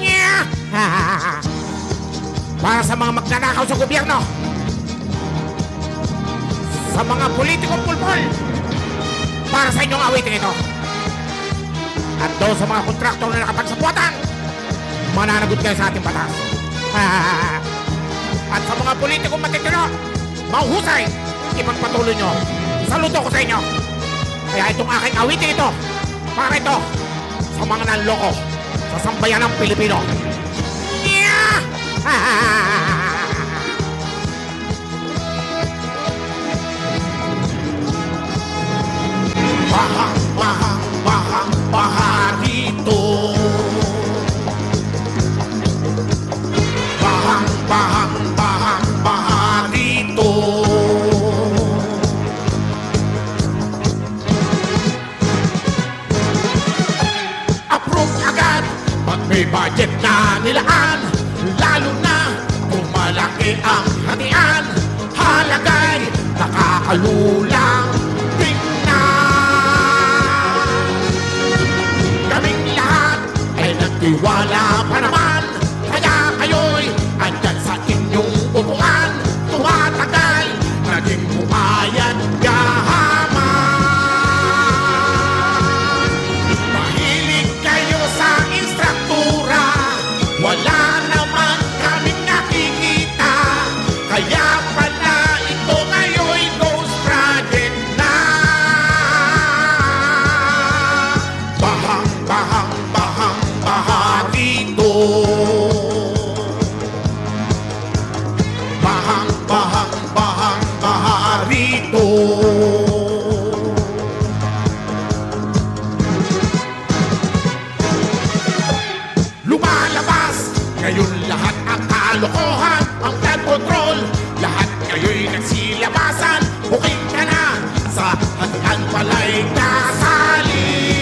Nya! Para sa mga magnanakaw sa gobyerno, sa mga politikong pulpol, para sa inyong awitin ito. At doon sa mga kontraktor na nakapagsapuatan, mananagot kayo sa ating batas. At sa mga politikong matitino, mahuhusay, ipagpatuloy nyo. Saludo ko sa inyo. Kaya itong aking awitin ito, para ito sa mga nanloko sa sambayan ng Pilipino. Yeah! Bahang, bahang, bahang, baha dito. Bahang, bahang, bahang, baha dito. Approve agad pag may budget na nilaan, lalo na kung malaki ang hatian. Halagay nakakalulang tiwala pa naman, kaya kayo'y andyan sa inyong upuan. Tumatagal, naging buhayan gahaman. Mahilig kayo sa instruktura, wala naman kaming nakikita. Kaya pala ito ngayon'y ghost project na. Bahang, bahang, bahang, baha dito. Bahang, bahang, bahang, baha rito. Lumalabas ngayon lahat ang kalokohan, ang flood control, lahat kayo'y nagsilabasan. Bukid ka na sa hatian pala'y kasali.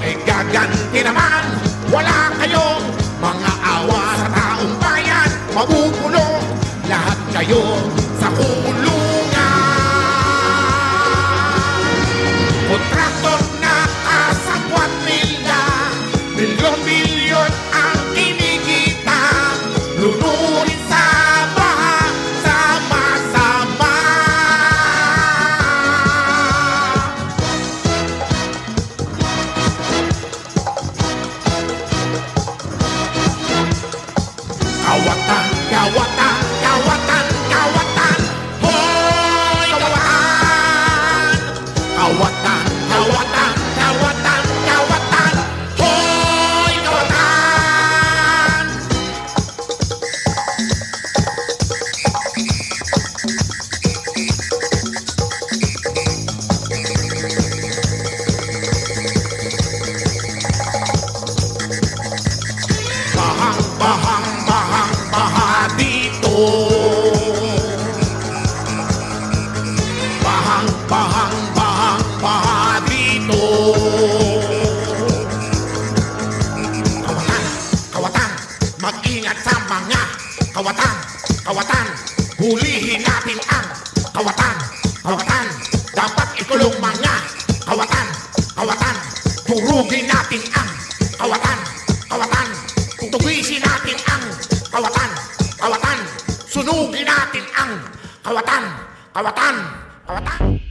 Gaganti naman, wala kayong mga awa sa taong bayan. Mabubulo lahat kayo sa kulungan. Kontraktor na kasabwat nila, milyon-milyon ang kinikita. Lunurin sa baha, sama-sama. Kawatan, kawatan, kawatan, kawatan. Hoy, kawatan. Kawatan, kawatan, kawatan, kawatan. Hoy, kawatan. Bahang, bahang, bahang, baha dito. Bahang, bahang, bahang, baha dito. Kawatan, kawatan, mag-ingat sa mga kawatan, kawatan. Hulihin natin ang kawatan, kawatan. Dapat ikulong mga kawatan, kawatan. Turugin natin ang kawatan, kawatan. Tugisin natin ang kawatan, kawatan. Sunugin natin ang kawatan, kawatan, kawatan.